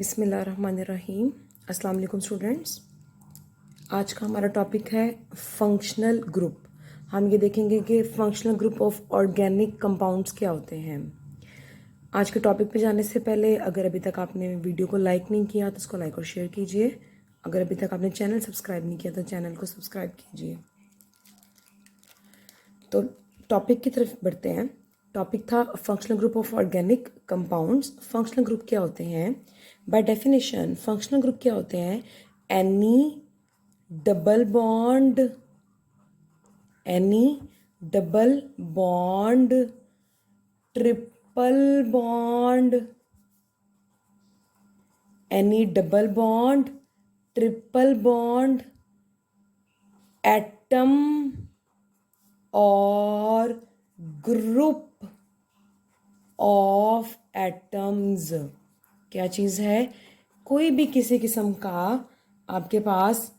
बिस्मिल्लाहिर्रहमानिर्रहीम। अस्सलाम वालेकुम स्टूडेंट्स। आज का हमारा टॉपिक है फंक्शनल ग्रुप। हम ये देखेंगे कि functional group of organic compounds क्या होते हैं। आज के टॉपिक पे जाने से पहले अगर अभी तक आपने वीडियो को लाइक नहीं किया तो उसको लाइक और शेयर कीजिए। अगर अभी तक आपने चैनल सब्सक्राइब नहीं किया तो चैनल को सब्सक्राइब कीजिए। तो टॉपिक की तरफ बढ़ते हैं। टॉपिक था functional group of organic compounds. Functional group क्या होते हैं? बाय डेफिनेशन फंक्शनल ग्रुप क्या होते हैं? Any double bond triple bond triple bond atom और ग्रुप ऑफ एटम्स। क्या चीज़ है? कोई भी किसी किस्म का आपके पास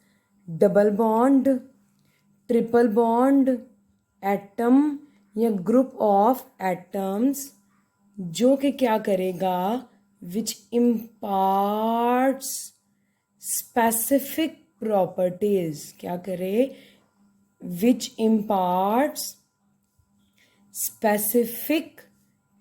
double bond, triple bond, atom या ग्रुप ऑफ एटम्स जो कि क्या करेगा, विच इम्पार्ट्स स्पेसिफिक प्रॉपर्टीज। क्या करे? Which imparts specific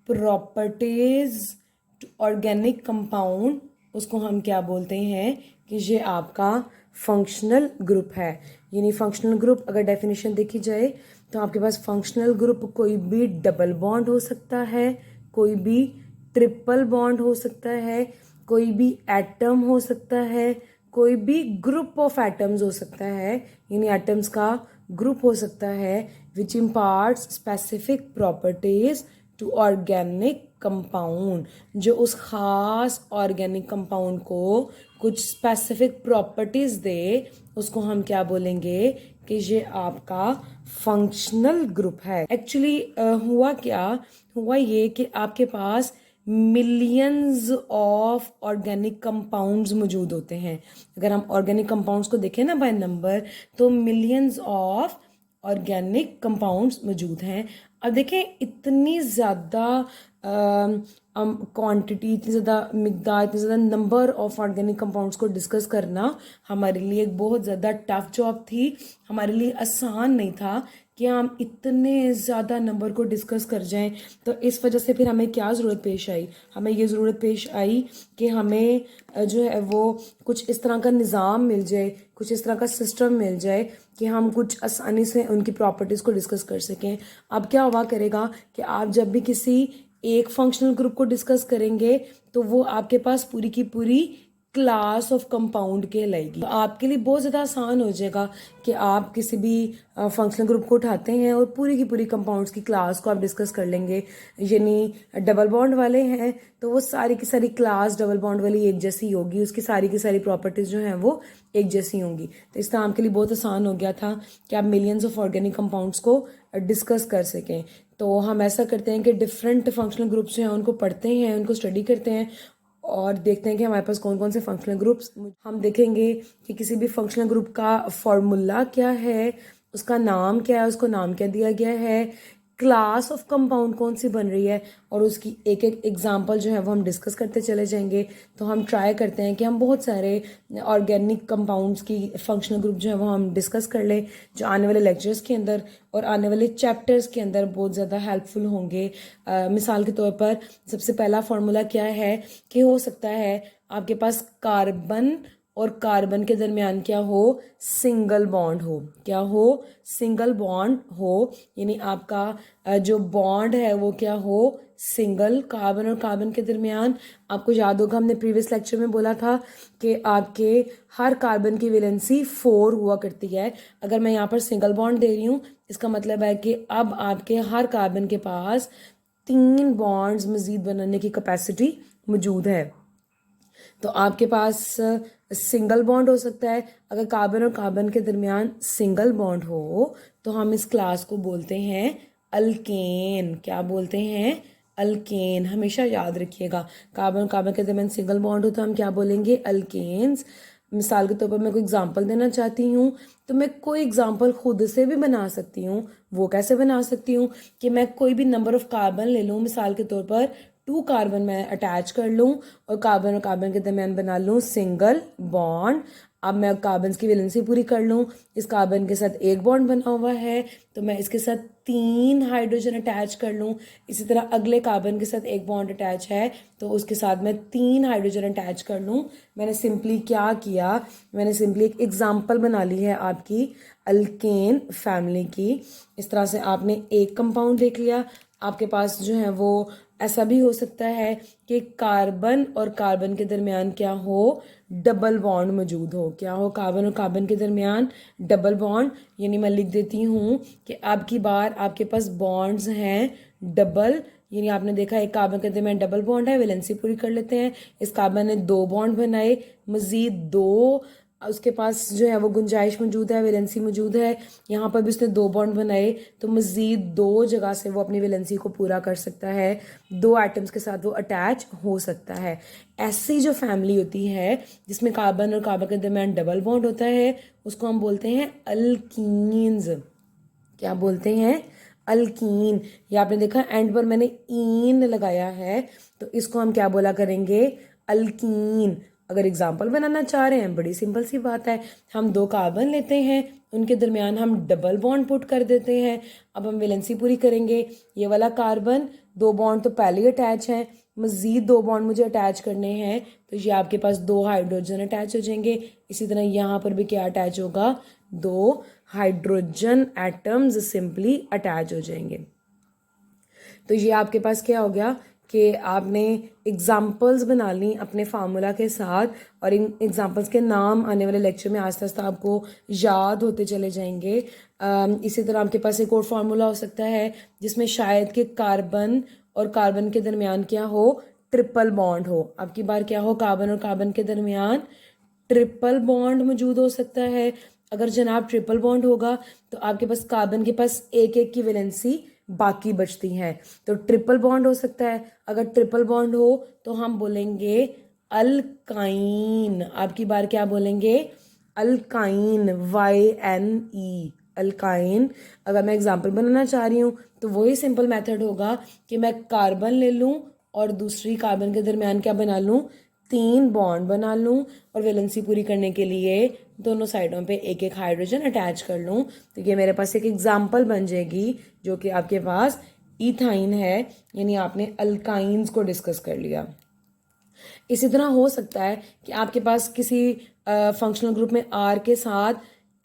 properties to organic compound, उसको हम क्या बोलते हैं कि ये आपका फंक्शनल ग्रुप है। यानी फंक्शनल ग्रुप अगर डेफिनेशन देखी जाए तो आपके पास फंक्शनल ग्रुप कोई भी डबल बॉन्ड हो सकता है, कोई भी ट्रिपल बॉन्ड हो सकता है, कोई भी एटम हो सकता है, कोई भी ग्रुप ऑफ एटम्स हो सकता है, यानी एटम्स का ग्रुप हो सकता है, which imparts specific properties to organic compound, जो उस खास ऑर्गेनिक कंपाउंड को कुछ स्पेसिफिक प्रॉपर्टीज दे, उसको हम क्या बोलेंगे कि ये आपका फंक्शनल ग्रुप है। एक्चुअली हुआ ये कि आपके पास मिलियंस ऑफ ऑर्गेनिक कंपाउंड्स मौजूद होते हैं। अगर हम ऑर्गेनिक कंपाउंड्स को देखें ना बाय नंबर, तो मिलियंस ऑफ ऑर्गेनिक कंपाउंड्स मौजूद हैं। अब देखें, इतनी ज़्यादा क्वांटिटी, इतनी ज़्यादा मिकदार, इतनी ज़्यादा नंबर ऑफ ऑर्गेनिक कंपाउंड्स को डिस्कस करना हमारे लिए एक बहुत ज़्यादा टफ जॉब थी। हमारे लिए आसान नहीं था कि हम इतने ज़्यादा नंबर को डिस्कस कर जाएं। तो इस वजह से फिर हमें क्या ज़रूरत पेश आई? हमें ये ज़रूरत पेश आई कि हमें जो है वो कुछ इस तरह का निज़ाम मिल जाए, कुछ इस तरह का सिस्टम मिल जाए कि हम कुछ आसानी से उनकी प्रॉपर्टीज़ को डिस्कस कर सकें। अब क्या हुआ करेगा कि आप जब भी किसी एक फंक्शनल ग्रुप को डिस्कस करेंगे तो वो आपके पास पूरी की पूरी क्लास ऑफ कंपाउंड कहलाएगी। तो आपके लिए बहुत ज़्यादा आसान हो जाएगा कि आप किसी भी फंक्शनल ग्रुप को उठाते हैं और पूरी की पूरी कंपाउंड्स की क्लास को आप डिस्कस कर लेंगे। यानी डबल बॉन्ड वाले हैं तो वो सारी की सारी क्लास डबल बॉन्ड वाली एक जैसी होगी, उसकी सारी की सारी प्रॉपर्टीज़ जो हैं वो एक जैसी होंगी। तो इस तरह आपके लिए बहुत आसान हो गया था कि आप मिलियंस ऑफ ऑर्गेनिक कंपाउंड्स को डिस्कस कर सकें। तो हम ऐसा करते हैं कि डिफरेंट फंक्शनल ग्रुप्स जो हैं उनको पढ़ते हैं, उनको स्टडी करते हैं और देखते हैं कि हमारे पास कौन कौन से फंक्शनल ग्रुप्स। हम देखेंगे कि किसी भी फंक्शनल ग्रुप का फॉर्मूला क्या है, उसका नाम क्या है, उसको नाम क्या दिया गया है, क्लास ऑफ कंपाउंड कौन सी बन रही है, और उसकी एक एक एग्जांपल जो है वो हम डिस्कस करते चले जाएंगे। तो हम ट्राई करते हैं कि हम बहुत सारे ऑर्गेनिक कंपाउंड्स की फंक्शनल ग्रुप जो है वो हम डिस्कस कर लें, जो आने वाले लेक्चर्स के अंदर और आने वाले चैप्टर्स के अंदर बहुत ज़्यादा हेल्पफुल होंगे। मिसाल के तौर पर सबसे पहला फार्मूला क्या है कि हो सकता है आपके पास कार्बन और कार्बन के दरमियान क्या हो, सिंगल बॉन्ड हो। क्या हो? सिंगल बॉन्ड हो, यानी आपका जो बॉन्ड है वो क्या हो, सिंगल। कार्बन और कार्बन के दरमियान आपको याद होगा हमने प्रीवियस लेक्चर में बोला था कि आपके हर कार्बन की वैलेंसी 4 हुआ करती है। अगर मैं यहाँ पर सिंगल बॉन्ड दे रही हूँ, इसका मतलब है कि अब आपके हर कार्बन के पास 3 बॉन्ड्स मजीद बनाने की कैपेसिटी मौजूद है। तो आपके पास सिंगल बॉन्ड हो सकता है। अगर कार्बन और कार्बन के दरमियान सिंगल बॉन्ड हो तो हम इस क्लास को बोलते हैं अल्केन। क्या बोलते हैं? अल्केन। हमेशा याद रखिएगा, कार्बन और कार्बन के दरमियान सिंगल बॉन्ड हो तो हम क्या बोलेंगे? अल्केन्स। मिसाल के तौर पर मैं कोई एग्जांपल देना चाहती हूँ तो मैं कोई एग्जांपल खुद से भी बना सकती हूँ। वो कैसे बना सकती हूँ कि मैं कोई भी नंबर ऑफ कार्बन ले लूँ, मिसाल के तौर पर 2 कार्बन मैं अटैच कर लूँ और कार्बन के दरमियान बना लूँ सिंगल बॉन्ड। अब मैं कार्बन्स की वैलेंसी पूरी कर लूँ। इस कार्बन के साथ एक बॉन्ड बना हुआ है तो मैं इसके साथ 3 हाइड्रोजन अटैच कर लूँ। इसी तरह अगले कार्बन के साथ एक बॉन्ड अटैच है तो उसके साथ मैं 3 हाइड्रोजन अटैच कर लूँ। मैंने सिंपली क्या किया, मैंने सिंपली एक एग्जाम्पल बना ली है आपकी अल्केन फैमिली की। इस तरह से आपने एक कंपाउंड देख लिया। आपके पास जो है वो ऐसा भी हो सकता है कि कार्बन और कार्बन के दरमियान क्या हो, डबल बॉन्ड मौजूद हो। क्या हो, कार्बन और कार्बन के दरमियान डबल बॉन्ड। यानी मैं लिख देती हूँ कि अब की बार आपके पास बॉन्ड्स हैं डबल। यानी आपने देखा एक कार्बन के दरमियान डबल बॉन्ड है, वैलेंसी पूरी कर लेते हैं। इस कार्बन ने 2 बॉन्ड बनाए, मजीद 2 उसके पास जो है वो गुंजाइश मौजूद है, वैलेंसी मौजूद है। यहाँ पर भी उसने 2 बॉन्ड बनाए तो मज़ीद 2 जगह से वो अपनी वैलेंसी को पूरा कर सकता है, 2 एटम्स के साथ वो अटैच हो सकता है। ऐसी जो फैमिली होती है जिसमें कार्बन और कार्बन के दरमियान डबल बॉन्ड होता है उसको हम बोलते हैं अल्कीन्स। क्या बोलते हैं, अल्कीन। ये आपने देखा एंड पर मैंने ईन लगाया है तो इसको हम क्या बोला करेंगे, अल्कीन। अगर एग्जाम्पल बनाना चाह रहे हैं, बड़ी सिंपल सी बात है, हम 2 कार्बन लेते हैं, उनके दरमियान हम डबल बॉन्ड पुट कर देते हैं। अब हम वैलेंसी पूरी करेंगे। ये वाला कार्बन 2 बॉन्ड तो पहले ही अटैच है, मज़ीद 2 बॉन्ड मुझे अटैच करने हैं तो ये आपके पास 2 हाइड्रोजन अटैच हो जाएंगे। इसी तरह यहाँ पर भी क्या अटैच होगा, 2 हाइड्रोजन एटम्स सिंपली अटैच हो जाएंगे। तो ये आपके पास क्या हो गया कि आपने एग्जाम्पल्स बना ली अपने फार्मूला के साथ और इन एग्जाम्पल्स के नाम आने वाले लेक्चर में आस्ते आस्ते आपको याद होते चले जाएंगे। इसी तरह आपके पास एक और फार्मूला हो सकता है जिसमें शायद कि कार्बन और कार्बन के दरमियान क्या हो, ट्रिपल बॉन्ड हो। आपकी बार क्या हो, कार्बन और कार्बन के दरमियान ट्रिपल बॉन्ड मौजूद हो सकता है। अगर जनाब ट्रिपल बॉन्ड होगा तो आपके पास कार्बन के पास एक एक की वैलेंसी बाकी बचती हैं तो ट्रिपल बॉन्ड हो सकता है। अगर ट्रिपल बॉन्ड हो तो हम बोलेंगे अल्काइन। आपकी बार क्या बोलेंगे, अल्काइन, YNE, अल्काइन। अगर मैं एग्जांपल बनाना चाह रही हूँ तो वही सिंपल मेथड होगा कि मैं कार्बन ले लूँ और दूसरी कार्बन के दरमियान क्या बना लूँ, 3 बॉन्ड बना लूँ और वैलेंसी पूरी करने के लिए दोनों साइडों पे एक एक हाइड्रोजन अटैच कर लूँ। तो ये मेरे पास एक एग्जाम्पल बन जाएगी जो कि आपके पास इथाइन है। यानी आपने अल्काइंस को डिस्कस कर लिया। इसी तरह हो सकता है कि आपके पास किसी फंक्शनल ग्रुप में R के साथ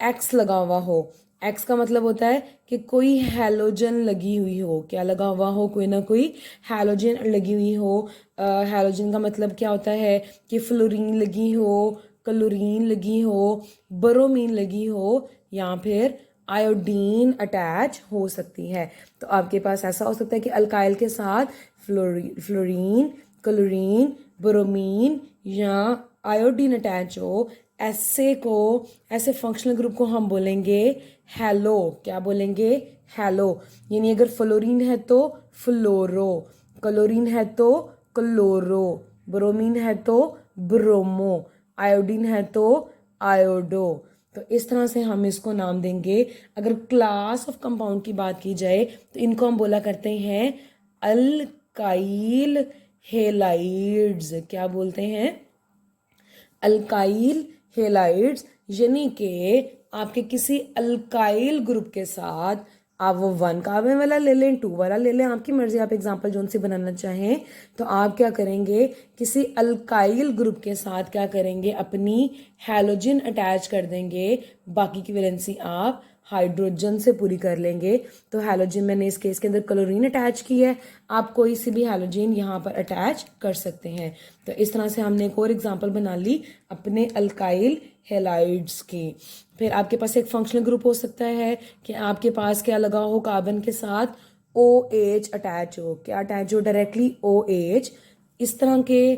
X लगा हुआ हो। X का मतलब होता है कि कोई हैलोजन लगी हुई हो। क्या लगा हुआ हो, कोई ना कोई हैलोजन लगी हुई हो। हैलोजन का मतलब क्या होता है कि फ्लोरीन लगी हो, क्लोरीन लगी हो, ब्रोमीन लगी हो या फिर आयोडीन अटैच हो सकती है। तो आपके पास ऐसा हो सकता है कि अल्काइल के साथ फ्लोरीन, क्लोरीन, ब्रोमीन या आयोडीन अटैच हो। ऐसे फंक्शनल ग्रुप को हम बोलेंगे हैलो। क्या बोलेंगे, हैलो। यानी अगर फ्लोरीन है तो फ्लोरो, क्लोरीन है तो क्लोरो, ब्रोमीन है तो ब्रोमो, आयोडीन है तो आयोडो। तो इस तरह से हम इसको नाम देंगे। अगर क्लास ऑफ कंपाउंड की बात की जाए तो इनको हम बोला करते हैं अल्काइल हेलाइड्स। क्या बोलते हैं, अल्काइल हेलाइड्स। यानी कि आपके किसी अल्काइल ग्रुप के साथ आप वो 1 कार्बन वाला ले लें, 2 वाला ले लें, आपकी मर्जी, आप एग्जांपल जोन सी बनाना चाहें। तो आप क्या करेंगे, किसी अल्काइल ग्रुप के साथ क्या करेंगे, अपनी हैलोजन अटैच कर देंगे। बाकी की वैलेंसी आप हाइड्रोजन से पूरी कर लेंगे। तो हैलोजन मैंने इस केस के अंदर क्लोरीन अटैच की है, आप कोई सी भी हैलोजन यहाँ पर अटैच कर सकते हैं। तो इस तरह से हमने एक और एग्जांपल बना ली अपने अल्काइल हेलाइड्स की। फिर आपके पास एक फंक्शनल ग्रुप हो सकता है कि आपके पास क्या लगा हो, कार्बन के साथ OH अटैच हो। क्या अटैच हो, डायरेक्टली OH। इस तरह के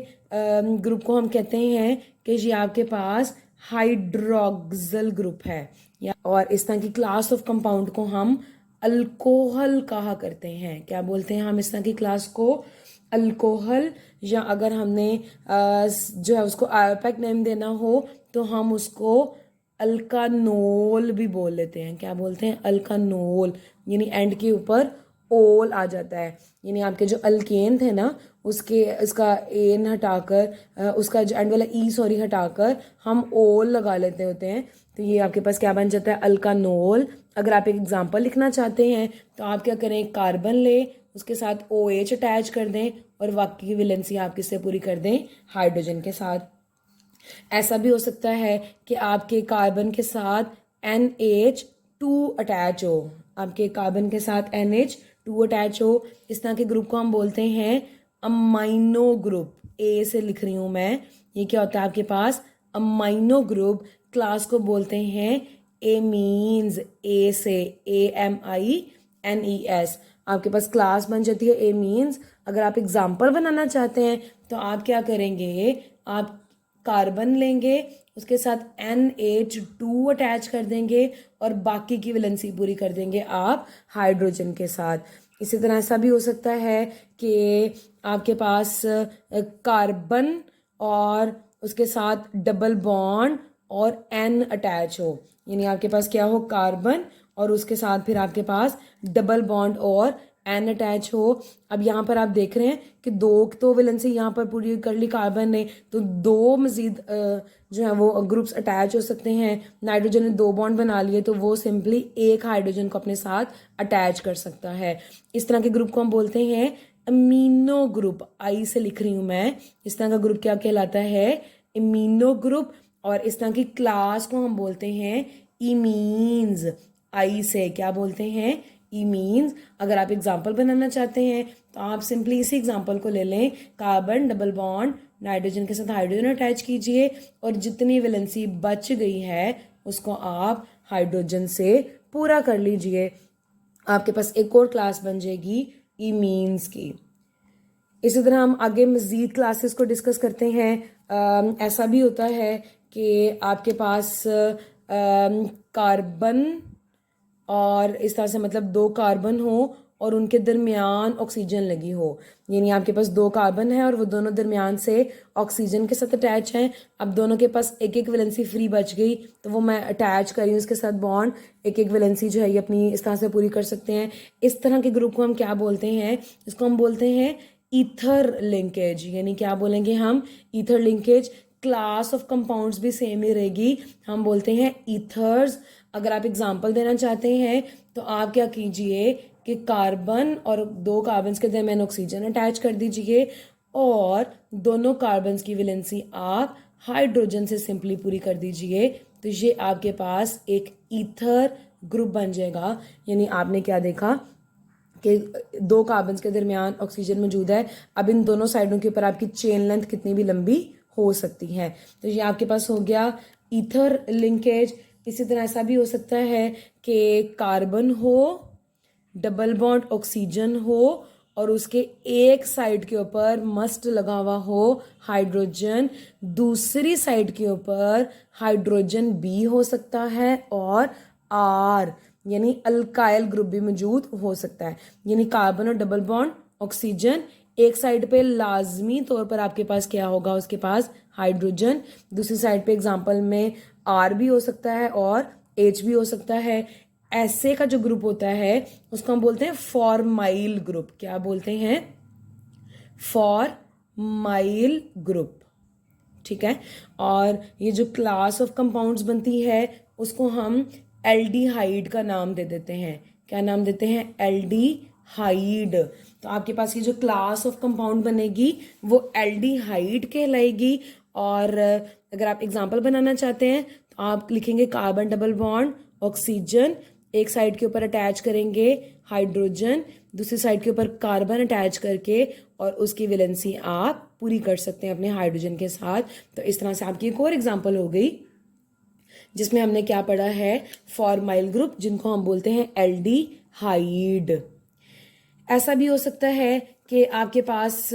ग्रुप को हम कहते हैं कि ये आपके पास हाइड्रोक्सिल ग्रुप है। या और इस तरह की क्लास ऑफ कंपाउंड को हम अल्कोहल कहा करते हैं। क्या बोलते हैं हम इस तरह की क्लास को, अल्कोहल। या अगर हमने जो है उसको आयोपैक नेम देना हो तो हम उसको अल्कानोल भी बोल लेते हैं। क्या बोलते हैं, अल्कानोल। यानी एंड के ऊपर ओल आ जाता है, यानी आपके जो अल्केन थे ना उसके इसका एन हटाकर उसका जो एंड वाला ई सॉरी हटाकर हम ओल लगा लेते होते हैं, तो ये आपके पास क्या बन जाता है, अल्कानोल। अगर आप एक एग्जांपल लिखना चाहते हैं तो आप क्या करें, कार्बन ले, उसके साथ OH अटैच कर दें और बाकी की वैलेंसी आप किससे पूरी कर दें, हाइड्रोजन के साथ। ऐसा भी हो सकता है कि आपके कार्बन के साथ NH2 अटैच हो, आपके कार्बन के साथ NH2 अटैच हो, इस तरह के ग्रुप को हम बोलते हैं अमाइनो ग्रुप। ए से लिख रही हूँ मैं, ये क्या होता है आपके पास, अमाइनो ग्रुप। क्लास को बोलते हैं एमीन्स, ए से AMINES, आपके पास क्लास बन जाती है एमीन्स। अगर आप एग्जाम्पल बनाना चाहते हैं तो आप क्या करेंगे, आप कार्बन लेंगे, उसके साथ NH2 अटैच कर देंगे और बाकी की वैलेंसी पूरी कर देंगे आप हाइड्रोजन के साथ। इसी तरह ऐसा भी हो सकता है कि आपके पास कार्बन और उसके साथ डबल बॉन्ड और N अटैच हो, यानी आपके पास क्या हो, कार्बन और उसके साथ फिर आपके पास डबल बॉन्ड और N अटैच हो। अब यहाँ पर आप देख रहे हैं कि दो तो वैलेंसी यहाँ पर पूरी कर ली कार्बन ने, तो दो मजीद जो है वो ग्रुप्स अटैच हो सकते हैं। नाइट्रोजन ने दो बॉन्ड बना लिए तो वो सिंपली एक हाइड्रोजन को अपने साथ अटैच कर सकता है। इस तरह के ग्रुप को हम बोलते हैं अमीनो ग्रुप। आई से लिख रही हूँ मैं, इस तरह का ग्रुप क्या कहलाता है, अमीनो ग्रुप। और इस तरह की क्लास को हम बोलते हैं इमीन्स। आई से क्या बोलते हैं, इमीन्स। अगर आप एग्जाम्पल बनाना चाहते हैं तो आप सिंपली इसी एग्जाम्पल को ले लें, कार्बन डबल बॉन्ड नाइट्रोजन के साथ हाइड्रोजन अटैच कीजिए और जितनी वैलेंसी बच गई है उसको आप हाइड्रोजन से पूरा कर लीजिए। आपके पास एक और क्लास बन जाएगी इमीन्स की। इसी तरह हम आगे मज़ीद क्लासेस को डिस्कस करते हैं। ऐसा भी होता है कि आपके पास कार्बन और इस तरह से मतलब दो कार्बन हो और उनके दरमियान ऑक्सीजन लगी हो, यानी आपके पास दो कार्बन है और वो दोनों दरमियान से ऑक्सीजन के साथ अटैच हैं। अब दोनों के पास एक एक वैलेंसी फ्री बच गई तो वो मैं अटैच करी हूँ उसके साथ बॉन्ड, एक एक वैलेंसी जो है ये अपनी इस तरह से पूरी कर सकते हैं। इस तरह के ग्रुप को हम क्या बोलते हैं, इसको हम बोलते हैं ईथर लिंकेज, यानी क्या बोलेंगे हम, ether linkage. Class of compounds भी सेम ही रहेगी, हम बोलते हैं ईथर्स। अगर आप एग्जांपल देना चाहते हैं तो आप क्या कीजिए कि कार्बन और दो कार्बन के दरमियान ऑक्सीजन अटैच कर दीजिए और दोनों कार्बन की वैलेंसी आप हाइड्रोजन से सिंपली पूरी कर दीजिए, तो ये आपके पास एक ईथर ग्रुप बन जाएगा। यानी आपने क्या देखा कि दो कार्बन के दरमियान ऑक्सीजन मौजूद है, अब इन दोनों साइडों के ऊपर आपकी चेन लेंथ कितनी भी लंबी हो सकती है, तो ये आपके पास हो गया ईथर लिंकेज। इसी तरह ऐसा भी हो सकता है कि कार्बन हो, डबल बॉन्ड ऑक्सीजन हो और उसके एक साइड के ऊपर मस्ट लगा हुआ हो हाइड्रोजन, दूसरी साइड के ऊपर हाइड्रोजन बी हो सकता है और आर यानी अल्काइल ग्रुप भी मौजूद हो सकता है। यानी कार्बन और डबल बॉन्ड ऑक्सीजन एक साइड पे लाजमी तौर पर आपके पास क्या होगा, उसके पास हाइड्रोजन, दूसरी साइड पे एग्जांपल में आर भी हो सकता है और एच भी हो सकता है। ऐसे का जो ग्रुप होता है उसको हम बोलते हैं फॉर्माइल ग्रुप। क्या बोलते हैं, फॉर्माइल ग्रुप, ठीक है। और ये जो क्लास ऑफ कंपाउंड्स बनती है उसको हम एल्डिहाइड का नाम दे देते हैं। क्या नाम देते हैं, एल्डिहाइड। तो आपके पास ये जो क्लास ऑफ कंपाउंड बनेगी वो एल्डिहाइड कहलाएगी। और अगर आप एग्जांपल बनाना चाहते हैं तो आप लिखेंगे कार्बन डबल बॉन्ड ऑक्सीजन, एक साइड के ऊपर अटैच करेंगे हाइड्रोजन, दूसरी साइड के ऊपर कार्बन अटैच करके और उसकी वैलेंसी आप पूरी कर सकते हैं अपने हाइड्रोजन के साथ। तो इस तरह से आपकी एक और एग्जांपल हो गई जिसमें हमने क्या पढ़ा है, फॉर्माइल ग्रुप जिनको हम बोलते हैं एल्डिहाइड। ऐसा भी हो सकता है कि आपके पास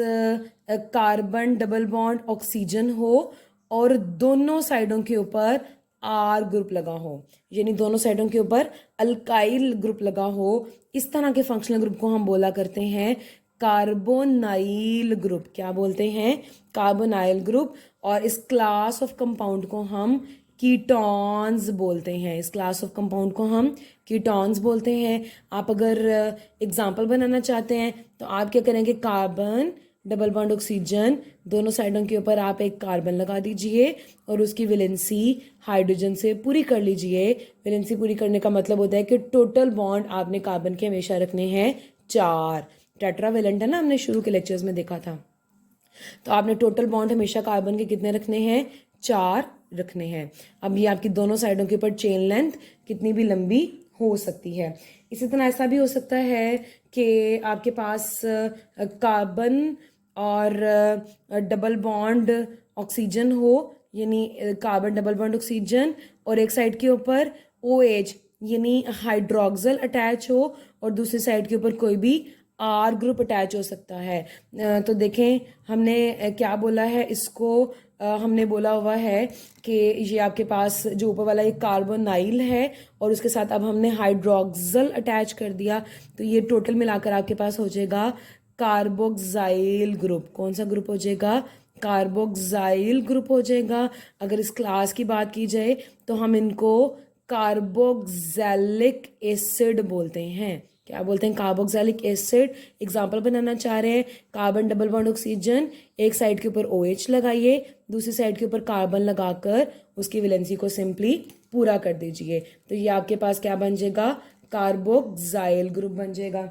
कार्बन डबल बॉन्ड ऑक्सीजन हो और दोनों साइडों के ऊपर आर ग्रुप लगा हो, यानी दोनों साइडों के ऊपर अल्काइल ग्रुप लगा हो। इस तरह के फंक्शनल ग्रुप को हम बोला करते हैं कार्बोनाइल ग्रुप। क्या बोलते हैं, कार्बोनाइल ग्रुप। और इस क्लास ऑफ कंपाउंड को हम कीटॉन्स बोलते हैं। इस क्लास ऑफ कंपाउंड को हम कीटॉन्स बोलते हैं। आप अगर एग्जाम्पल बनाना चाहते हैं तो आप क्या करेंगे, कार्बन डबल बॉन्ड ऑक्सीजन, दोनों साइडों के ऊपर आप एक कार्बन लगा दीजिए और उसकी वैलेंसी हाइड्रोजन से पूरी कर लीजिए। वैलेंसी पूरी करने का मतलब होता है कि टोटल बॉन्ड आपने कार्बन के हमेशा रखने हैं 4। टेट्रावेलेंट है ना, हमने शुरू के लेक्चर्स में देखा था। तो आपने टोटल बॉन्ड हमेशा कार्बन के कितने रखने हैं, 4 रखने हैं। अब ये आपकी दोनों साइडों के ऊपर चेन लेंथ कितनी भी लंबी हो सकती है। इसी तरह ऐसा भी हो सकता है कि आपके पास कार्बन और डबल बॉन्ड ऑक्सीजन हो, यानी कार्बन डबल बॉन्ड ऑक्सीजन, और एक साइड के ऊपर OH यानी हाइड्रोक्सिल अटैच हो और दूसरी साइड के ऊपर कोई भी R ग्रुप अटैच हो सकता है। तो देखें हमने क्या बोला है इसको, हमने बोला हुआ है कि ये आपके पास जो ऊपर वाला ये कार्बोनाइल है और उसके साथ अब हमने हाइड्रोक्सिल अटैच कर दिया, तो ये टोटल मिलाकर आपके पास हो जाएगा कार्बोक्साइल ग्रुप। कौन सा ग्रुप हो जाएगा, कार्बोक्साइल ग्रुप हो जाएगा। अगर इस क्लास की बात की जाए तो हम इनको कार्बोक्सिलिक एसिड बोलते हैं। क्या बोलते हैं, कार्बोक्सिलिक एसिड। एग्जाम्पल बनाना चाह रहे हैं, कार्बन डबल बॉन्ड ऑक्सीजन, एक साइड के ऊपर OH लगाइए, दूसरी साइड के ऊपर कार्बन लगाकर उसकी वैलेंसी को सिंपली पूरा कर दीजिए, तो ये आपके पास क्या बन जाएगा, कार्बोक्साइल ग्रुप बन जाएगा।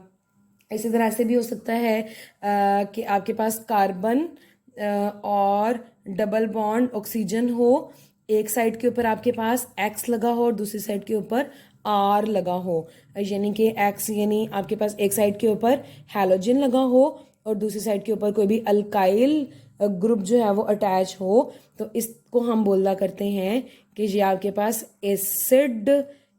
इसी तरह से भी हो सकता है कि आपके पास कार्बन और डबल बॉन्ड ऑक्सीजन हो, एक साइड के ऊपर आपके पास X लगा हो और दूसरी साइड के ऊपर R लगा हो, यानी कि X यानी आपके पास एक साइड के ऊपर हैलोजन लगा हो और दूसरी साइड के ऊपर कोई भी अल्काइल ग्रुप जो है वो अटैच हो, तो इसको हम बोला करते हैं कि ये आपके पास एसिड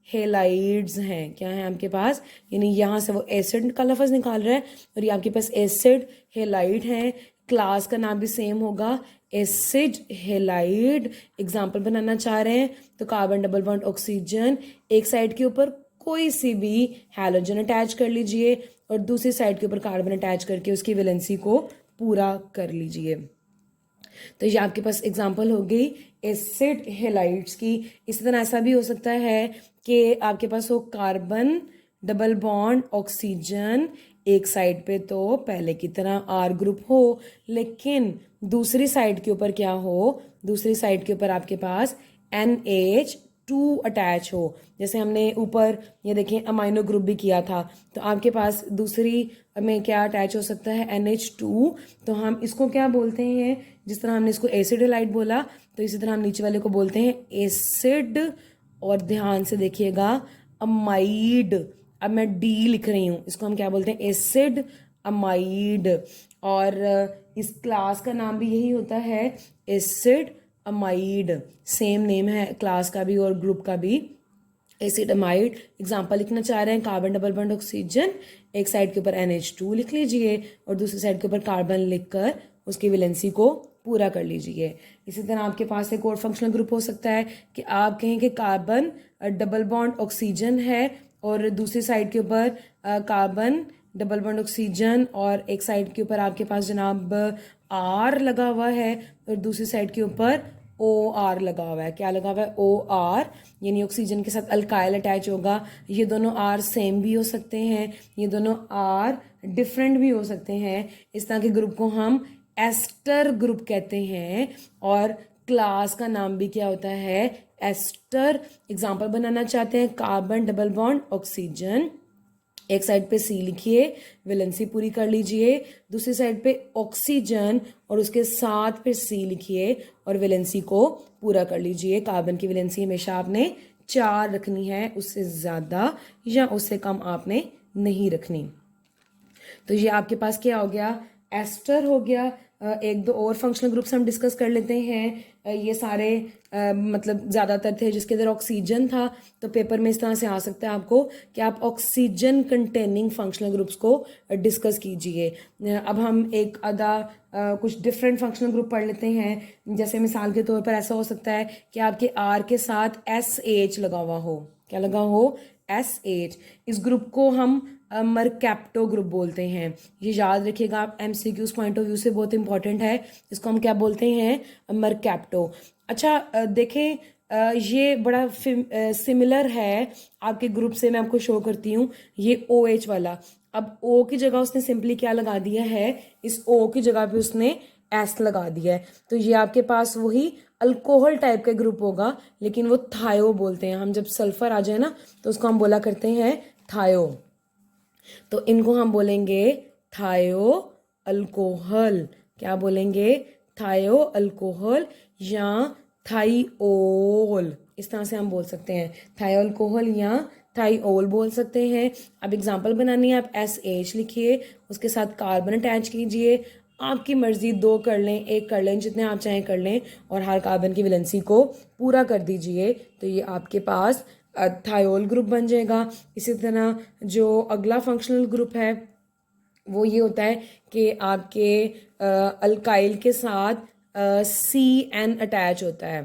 हेलाइड्स हैं। क्या है आपके पास, यानी यहाँ से वो एसिड का लफ्ज़ निकाल रहा है और ये आपके पास एसिड हेलाइड हैं। क्लास का नाम भी सेम होगा, एसिड हेलाइड। एग्जाम्पल बनाना चाह रहे हैं तो कार्बन डबल बॉन्ड ऑक्सीजन, एक साइड के ऊपर कोई सी भी हैलोजन अटैच कर लीजिए और दूसरी साइड के ऊपर कार्बन अटैच करके उसकी वैलेंसी को पूरा कर लीजिए। तो ये आपके पास एग्जाम्पल हो गई एसिड हेलाइड्स की। इसी तरह ऐसा भी हो सकता है कि आपके पास हो कार्बन डबल बॉन्ड ऑक्सीजन, एक साइड पे तो पहले की तरह R ग्रुप हो, लेकिन दूसरी साइड के ऊपर क्या हो, दूसरी साइड के ऊपर आपके पास NH2 अटैच हो। जैसे हमने ऊपर ये देखें अमाइनो ग्रुप भी किया था, तो आपके पास दूसरी में क्या अटैच हो सकता है, NH2। तो हम इसको क्या बोलते हैं, जिस तरह हमने इसको एसिड हेलाइड बोला, तो इसी तरह हम नीचे वाले को बोलते हैं एसिड। और ध्यान से देखिएगा, अमाइड, अब मैं D लिख रही हूँ, इसको हम क्या बोलते हैं, एसिड अमाइड। और इस क्लास का नाम भी यही होता है, एसिड अमाइड। सेम नेम है क्लास का भी और ग्रुप का भी, एसिड अमाइड। एग्जाम्पल लिखना चाह रहे हैं, कार्बन डबल बॉन्ड ऑक्सीजन, एक साइड के ऊपर NH2 लिख लीजिए और दूसरी साइड के ऊपर कार्बन लिखकर उसकी वैलेंसी को पूरा कर लीजिए। इसी तरह आपके पास एक और फंक्शनल ग्रुप हो सकता है कि आप कहें कि कार्बन डबल बॉन्ड ऑक्सीजन है और दूसरी साइड के ऊपर कार्बन डबल बॉन्ड ऑक्सीजन और एक साइड के ऊपर आपके पास जनाब R लगा हुआ है और दूसरी साइड के ऊपर OR लगा हुआ है। क्या लगा हुआ है, OR, यानी ऑक्सीजन के साथ अल्काइल अटैच होगा। ये दोनों R सेम भी हो सकते हैं, ये दोनों R डिफरेंट भी हो सकते हैं। इस तरह के ग्रुप को हम एस्टर ग्रुप कहते हैं और क्लास का नाम भी क्या होता है, एस्टर। एग्जाम्पल बनाना चाहते हैं, कार्बन डबल बॉन्ड ऑक्सीजन, एक साइड पे C लिखिए, वैलेंसी पूरी कर लीजिए, दूसरी साइड पे ऑक्सीजन और उसके साथ फिर C लिखिए और वैलेंसी को पूरा कर लीजिए। कार्बन की वैलेंसी हमेशा आपने 4 रखनी है, उससे ज़्यादा या उससे कम आपने नहीं रखनी। तो ये आपके पास क्या हो गया, एस्टर हो गया। एक दो और फंक्शनल ग्रुप्स हम डिस्कस कर लेते हैं। ये सारे मतलब ज़्यादातर थे जिसके अंदर ऑक्सीजन था, तो पेपर में इस तरह से आ सकता है आपको कि आप ऑक्सीजन कंटेनिंग फंक्शनल ग्रुप्स को डिस्कस कीजिए। अब हम एक आधा कुछ डिफरेंट फंक्शनल ग्रुप पढ़ लेते हैं। जैसे मिसाल के तौर पर ऐसा हो सकता है कि आपके R के साथ SH लगा हुआ हो। क्या लगा हो, SH। इस ग्रुप को हम मरकैप्टो ग्रुप बोलते हैं। ये याद रखिएगा आप, MCQs पॉइंट ऑफ व्यू से बहुत इंपॉर्टेंट है। इसको हम क्या बोलते हैं, मरकैप्टो। अच्छा देखें, ये बड़ा सिमिलर है आपके ग्रुप से, मैं आपको शो करती हूँ। ये OH वाला, अब O की जगह उसने सिंपली क्या लगा दिया है, इस O की जगह पे उसने S लगा दिया है। तो ये आपके पास वही अल्कोहल टाइप का ग्रुप होगा, लेकिन वो थायो बोलते हैं। हम जब सल्फर आ जाए ना तो उसको हम बोला करते हैं थायो। तो इनको हम बोलेंगे थायो अल्कोहल। क्या बोलेंगे? थायो अल्कोहल या थाइओल, इस तरह से हम बोल सकते हैं। थायो अल्कोहल या थाइओल बोल सकते हैं। अब एग्जांपल बनानी है, आप SH लिखिए, उसके साथ कार्बन अटैच कीजिए। आपकी मर्जी 2 कर लें, 1 कर लें, जितने आप चाहें कर लें, और हर कार्बन की वैलेंसी को पूरा कर दीजिए। तो ये आपके पास थायोल ग्रुप बन जाएगा। इसी तरह जो अगला फंक्शनल ग्रुप है वो ये होता है कि आपके अल्काइल के साथ CN अटैच होता है।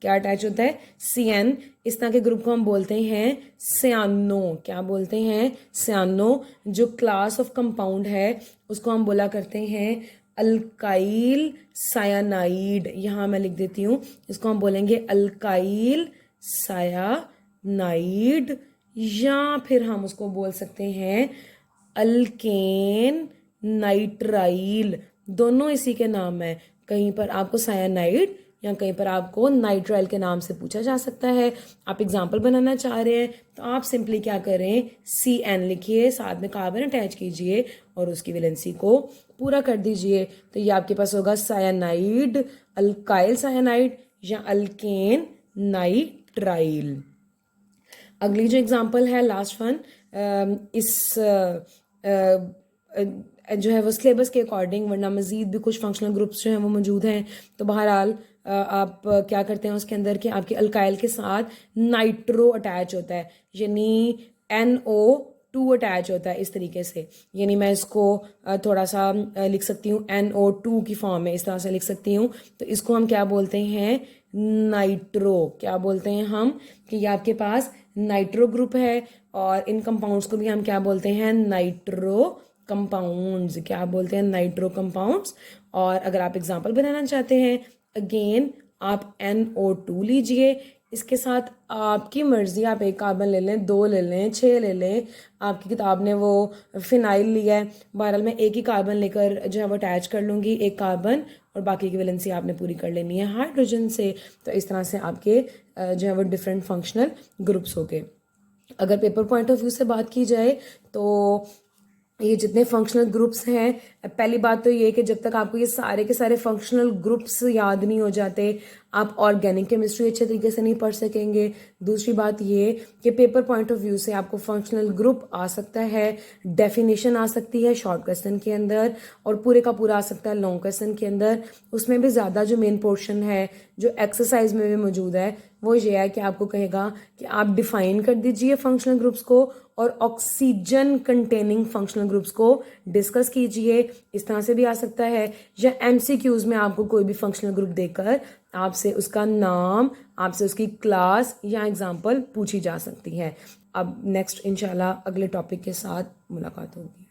क्या अटैच होता है? CN। इस तरह के ग्रुप को हम बोलते हैं सियानो। क्या बोलते हैं? सियानो। जो क्लास ऑफ कंपाउंड है उसको हम बोला करते हैं अल्काइल सायानाइड। यहाँ मैं लिख देती हूँ, इसको हम बोलेंगे अल्काइल सायानाइड, या फिर हम उसको बोल सकते हैं अल्केन नाइट्राइल। दोनों इसी के नाम है। कहीं पर आपको सायानाइड या कहीं पर आपको नाइट्राइल के नाम से पूछा जा सकता है। आप एग्जाम्पल बनाना चाह रहे हैं तो आप सिंपली क्या करें, CN लिखिए, साथ में कार्बन अटैच कीजिए और उसकी वैलेंसी को पूरा कर दीजिए। तो ये आपके पास होगा सायानाइड, अल्काइल सायानाइड या अल्केन नाइट्राइल। अगली जो एग्जांपल है, लास्ट वन, इस जो है वो सिलेबस के अकॉर्डिंग, वरना मज़ीद भी कुछ फंक्शनल ग्रुप्स जो हैं वो मौजूद हैं। तो बहरहाल आप क्या करते हैं उसके अंदर कि आपके अल्काइल के साथ नाइट्रो अटैच होता है, यानी NO2 अटैच होता है इस तरीके से। यानी मैं इसको थोड़ा सा लिख सकती हूँ, NO2 की फॉर्म में इस तरह से लिख सकती हूँ। तो इसको हम क्या बोलते हैं? नाइट्रो। क्या बोलते हैं हम? कि ये आपके पास नाइट्रो ग्रुप है, और इन कंपाउंड्स को भी हम क्या बोलते हैं? Nitro compounds. क्या बोलते हैं? Nitro compounds. और अगर आप एग्जांपल बनाना चाहते हैं, अगेन आप NO2 लीजिए, इसके साथ आपकी मर्जी, आप 1 कार्बन ले लें, 2 ले लें, 6 ले लें। आपकी किताब ने वो फिनाइल लिया है, बहरहाल मैं 1 ही कार्बन लेकर जो है वो अटैच कर लूँगी, 1 कार्बन, और बाकी की वैलेंसी आपने पूरी कर लेनी है हाइड्रोजन से। तो इस तरह से आपके जो है वो डिफरेंट फंक्शनल ग्रुप्स हो गए। अगर पेपर पॉइंट ऑफ व्यू से बात की जाए तो ये जितने फंक्शनल ग्रुप्स हैं, पहली बात तो ये कि जब तक आपको ये सारे के सारे फंक्शनल ग्रुप्स याद नहीं हो जाते, आप ऑर्गेनिक केमिस्ट्री अच्छे तरीके से नहीं पढ़ सकेंगे। दूसरी बात ये कि पेपर पॉइंट ऑफ व्यू से आपको फंक्शनल ग्रुप आ सकता है, डेफिनेशन आ सकती है शॉर्ट क्वेश्चन के अंदर, और पूरे का पूरा आ सकता है लॉन्ग क्वेश्चन के अंदर। उसमें भी ज़्यादा जो मेन पोर्शन है, जो एक्सरसाइज में भी मौजूद है, वो ये है कि आपको कहेगा कि आप डिफाइन कर दीजिए फंक्शनल ग्रुप्स को, और ऑक्सीजन कंटेनिंग फंक्शनल ग्रुप्स को डिस्कस कीजिए। इस तरह से भी आ सकता है, या MCQs में आपको कोई भी फंक्शनल ग्रुप देकर आपसे उसका नाम, आपसे उसकी क्लास या एग्जाम्पल पूछी जा सकती है। अब नेक्स्ट इंशाल्लाह अगले टॉपिक के साथ मुलाकात होगी।